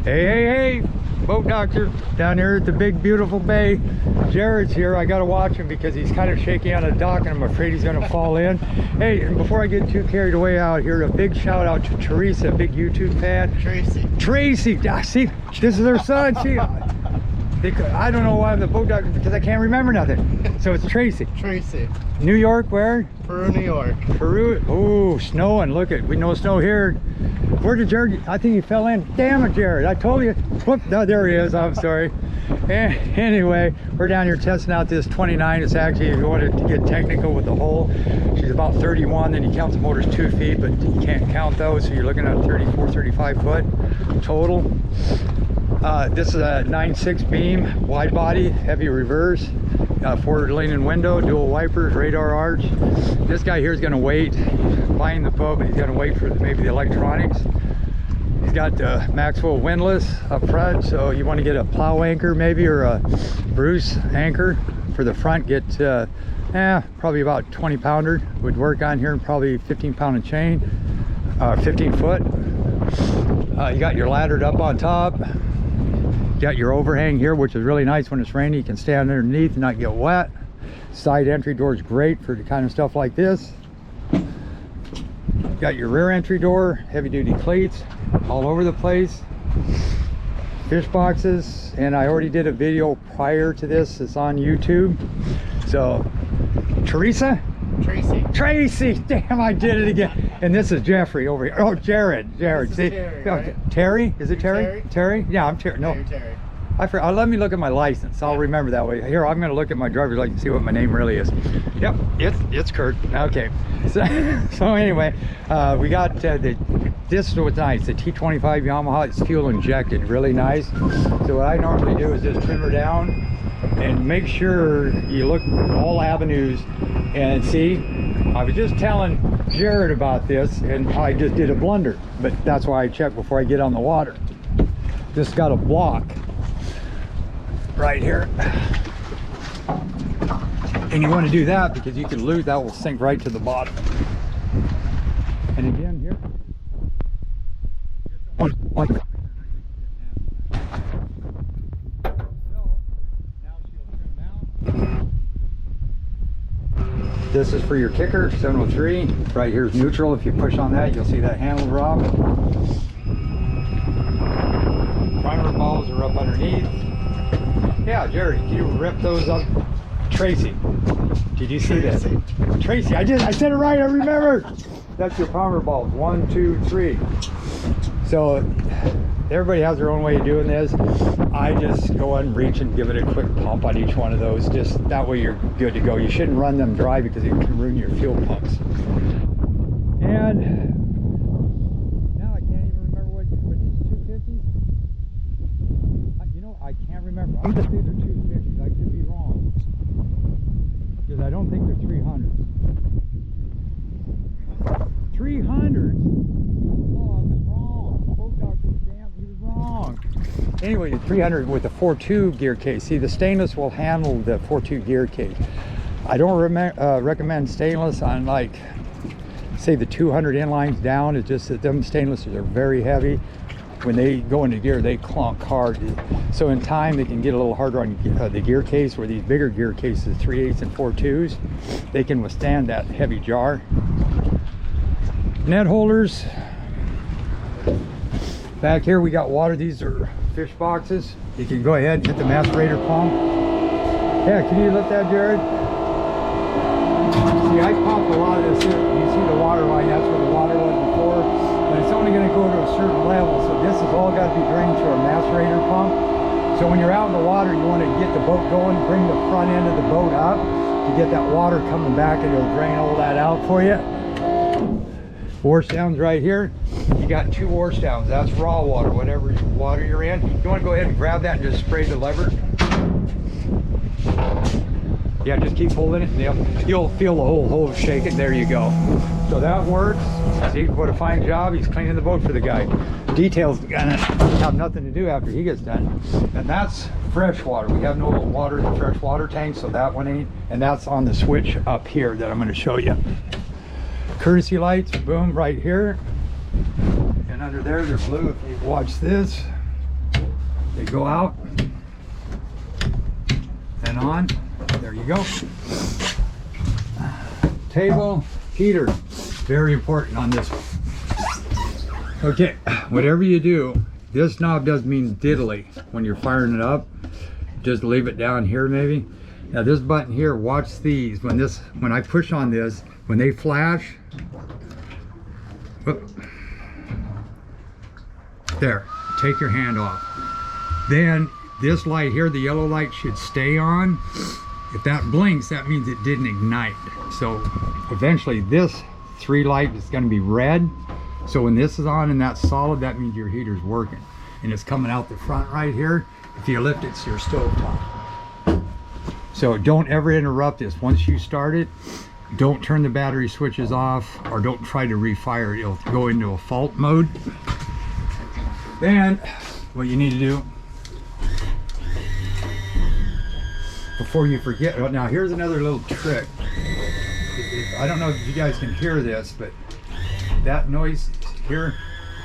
Hey, boat doctor down here at the big beautiful bay. Jared's here. I gotta watch him because he's kind of shaky on the dock and I'm afraid he's gonna fall in. Hey, and before I get too carried away out here, a big shout out to Teresa, a big YouTube fan. Tracy, see, this is her son. I don't know why I'm the boat doctor, because I can't remember nothing. So it's Tracy. New York, where? Peru, New York. Peru. Oh, snowing. Look at, we know snow here. Where did Jared? I think he fell in. Damn it, Jared. I told you. Whoop, no, there he is. I'm sorry. Anyway, we're down here testing out this 29. It's actually, if you wanted to get technical with the hole, she's about 31. Then you count the motors 2 feet, but you can't count those. So you're looking at 34, 35 foot total. This is a 9.6 beam, wide body, heavy reverse, forward leaning window, dual wipers, radar arch. This guy here is going to wait, buying the boat, but he's going to wait for maybe the electronics. He's got the Maxwell windlass up front, so you want to get a plow anchor maybe, or a Bruce anchor for the front. Get probably about 20 pounder would work on here, and probably 15 pound of chain, 15 foot. You got your laddered up on top. Got your overhang here, which is really nice when it's rainy. You can stand underneath and not get wet. Side entry door is great for the kind of stuff like this. Got your rear entry door, heavy duty cleats all over the place. Fish boxes, and I already did a video prior to this. It's on YouTube. So Teresa? Tracy, damn, I did it again. And this is Jeffrey over here. Oh, Jared. See, Terry, right? Terry? Is it Terry? Terry? Yeah, I'm Terry. No, you're Terry. Let me look at my license. I'll remember that way. Here, I'm going to look at my driver's license, see what my name really is. Yep, it's Kurt. Okay. So anyway, we got this was nice. The T25 Yamaha. It's fuel injected, really nice. So what I normally do is just trim her down and make sure you look at all avenues and see. I was just telling Jared about this and I just did a blunder, but that's why I check before I get on the water. This got a block right here, and you want to do that because you can lose that, will sink right to the bottom. And again here, this is for your kicker, 703. Right here is neutral. If you push on that, you'll see that handle drop. Primer balls are up underneath. Yeah, Jerry, can you rip those up? Tracy, did you see that? Tracy, I said it right, I remember. That's your primer balls, 1, 2, 3. So everybody has their own way of doing this. I just go and reach and give it a quick pump on each one of those. Just that way you're good to go. You shouldn't run them dry because it can ruin your fuel pumps. And now I can't even remember what these 250s. You know, I can't remember. I'm just thinking they're 250s. I could be wrong because I don't think they're 300s. 300s. Anyway, the 300 with the 4.2 gear case. See, the stainless will handle the 4.2 gear case. I don't recommend stainless on, like, say the 200 inlines down. It's just that them stainlesses are very heavy. When they go into gear, they clunk hard. So in time, they can get a little harder on the gear case, where these bigger gear cases, 3/8 and 4.2s, they can withstand that heavy jar. Net holders. Back here we got water. These are fish boxes. You can go ahead and hit the macerator pump. Yeah, can you lift that, Jared? See, I pumped a lot of this. You see the water line, that's where the water was before. But it's only going to go to a certain level. So this has all got to be drained through a macerator pump. So when you're out in the water, you want to get the boat going, bring the front end of the boat up to get that water coming back, and it'll drain all that out for you. Wash downs right here. You got 2 wash downs. That's raw water, whatever water you're in. You want to go ahead and grab that and just spray the lever. Yeah, just keep holding it and you'll feel the whole hose shake it. There you go. So that works. See what a fine job. He's cleaning the boat for the guy. Details gonna have nothing to do after he gets done. And that's fresh water. We have no water in the fresh water tank, so that one ain't. And that's on the switch up here that I'm going to show you. Courtesy lights, boom, right here. And under there, they're blue. If you watch this, They go out and on. There you go. Table heater, very important on this one. Okay, whatever you do, this knob doesn't mean diddly when you're firing it up. Just leave it down here maybe. Now this button here, watch these. When I push on this, when they flash, whoop, there, take your hand off. Then this light here, the yellow light, should stay on. If that blinks, that means it didn't ignite. So eventually this 3 light is going to be red. So when this is on and that's solid, that means your heater's working. And it's coming out the front right here. If you lift it, it's your stove top. So don't ever interrupt this. Once you start it, don't turn the battery switches off, or don't try to refire it. It'll go into a fault mode. Then what you need to do, before you forget, now here's another little trick. I don't know if you guys can hear this, but that noise, hear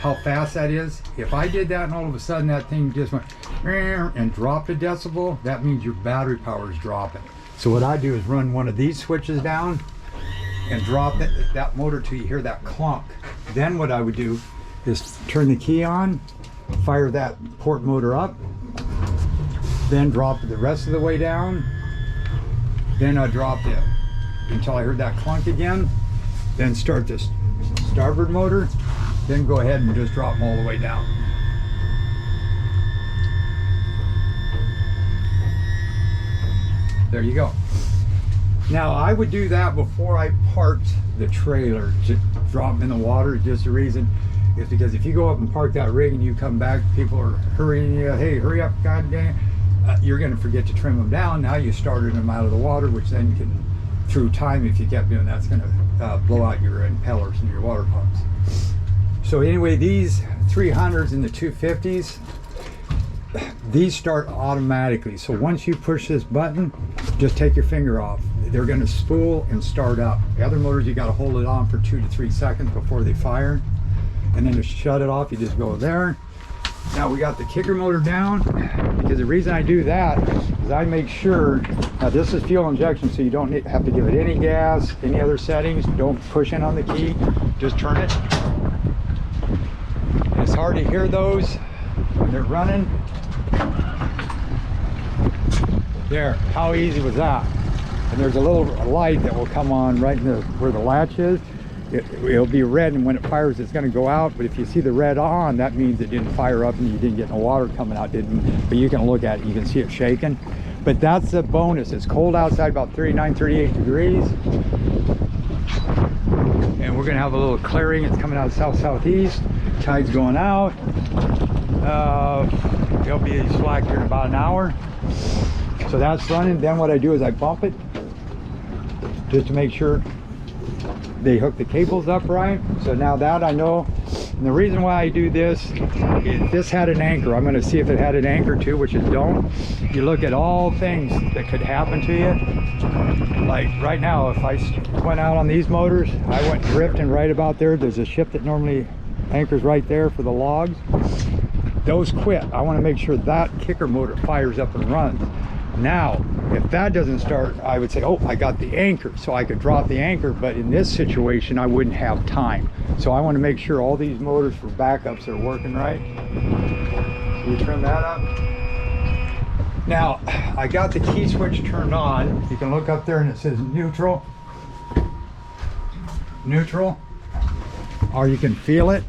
how fast that is? If I did that and all of a sudden that thing just went and dropped a decibel, that means your battery power is dropping. So what I do is run one of these switches down and drop that motor till you hear that clunk. Then what I would do is turn the key on, fire that port motor up, then drop it the rest of the way down. Then I dropped it until I heard that clunk again. Then start this starboard motor. Then go ahead and just drop them all the way down. There you go. Now I would do that before I parked the trailer. Just drop them in the water. Just the reason is because if you go up and park that rig and you come back, people are hurrying you. Hey, hurry up, goddamn! You're going to forget to trim them down. Now you started them out of the water, which then can, through time, if you kept doing that, it's going to blow out your impellers and your water pumps. So anyway, these 300s and the 250s, these start automatically. So once you push this button, just take your finger off. They're going to spool and start up. The other motors, you got to hold it on for 2 to 3 seconds before they fire. And then to shut it off, you just go there. Now we got the kicker motor down, because the reason I do that is I make sure, now this is fuel injection, so you don't have to give it any gas, any other settings. Don't push in on the key, just turn it. It's hard to hear those when they're running. There, how easy was that? And there's a little light that will come on right in where the latch is. It'll be red, and when it fires, it's going to go out. But if you see the red on, that means it didn't fire up and you didn't get no water coming out. But you can look at it, you can see it shaking. But that's the bonus. It's cold outside, about 39, 38 degrees. And we're going to have a little clearing. It's coming out south-southeast. Tide's going out. It'll be slack here in about an hour. So that's running. Then what I do is I bump it just to make sure they hook the cables up right. So now that I know. And the reason why I do this is this had an anchor. I'm going to see if it had an anchor too, which it don't. You look at all things that could happen to you. Like right now, if I went out on these motors, I went drifting right about there. There's a ship that normally anchors right there for the logs. Those quit. I want to make sure that kicker motor fires up and runs. Now, if that doesn't start, I would say, oh, I got the anchor, so I could drop the anchor, but in this situation, I wouldn't have time. So I want to make sure all these motors for backups are working right. So we trim that up. Now, I got the key switch turned on. You can look up there and it says neutral. Neutral. Or you can feel it.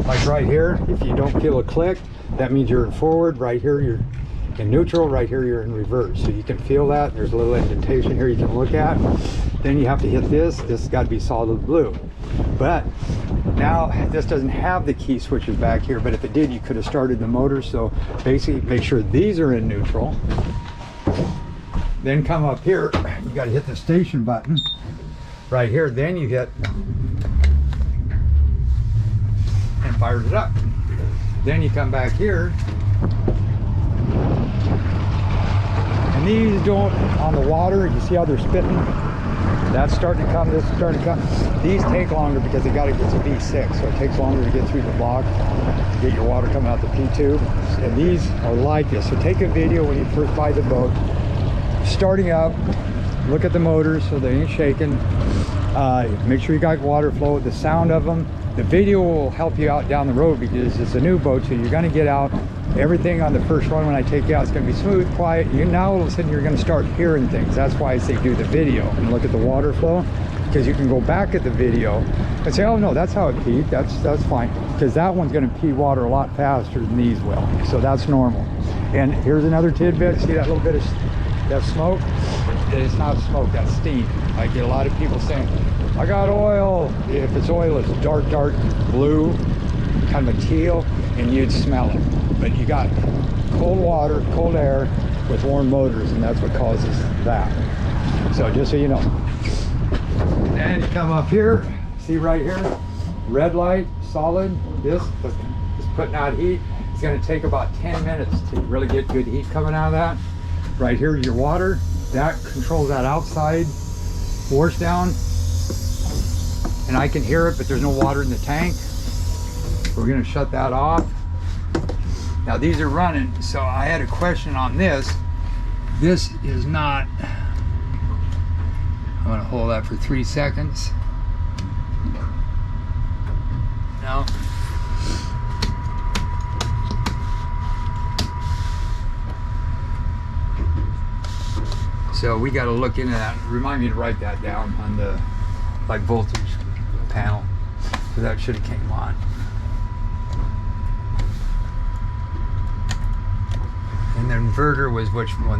Like right here, if you don't feel a click, that means you're in forward. Right here, you're in neutral. Right here, you're in reverse. So you can feel that. There's a little indentation here you can look at. Then you have to hit this. This has got to be solid blue. But now this doesn't have the key switches back here, but if it did, you could have started the motor. So basically make sure these are in neutral. Then come up here, you got to hit the station button right here. Then you hit and fires it up. Then you come back here, and these don't, on the water, you see how they're spitting? That's starting to come, this is starting to come. These take longer because they got to get to V6, so it takes longer to get through the block, get your water coming out the P2. And these are like this. So take a video when you first buy the boat, starting up, look at the motors so they ain't shaking. Make sure you got water flow, the sound of them. The video will help you out down the road because it's a new boat, so you're going to get out. Everything on the first run when I take you out is going to be smooth, quiet. Now all of a sudden you're going to start hearing things. That's why I say do the video and look at the water flow, because you can go back at the video and say, oh no, that's how it peed. That's fine, because that one's going to pee water a lot faster than these will. So that's normal. And here's another tidbit. See that little bit of that smoke? It's not smoke, that's steam. I get a lot of people saying, I got oil. If it's oil, it's dark blue, kind of a teal, and you'd smell it. But you got cold water, cold air with warm motors, and that's what causes that. So just so you know. And you come up here, see right here, red light, solid. This is putting out heat. It's going to take about 10 minutes to really get good heat coming out of that. Right here is your water. That controls that outside force down. And I can hear it, but there's no water in the tank. We're going to shut that off. Now these are running, so I had a question on this. This is not, I'm going to hold that for 3 seconds. No. So we got to look into that. Remind me to write that down on the voltage panel. So that should have came on. And the inverter was which one?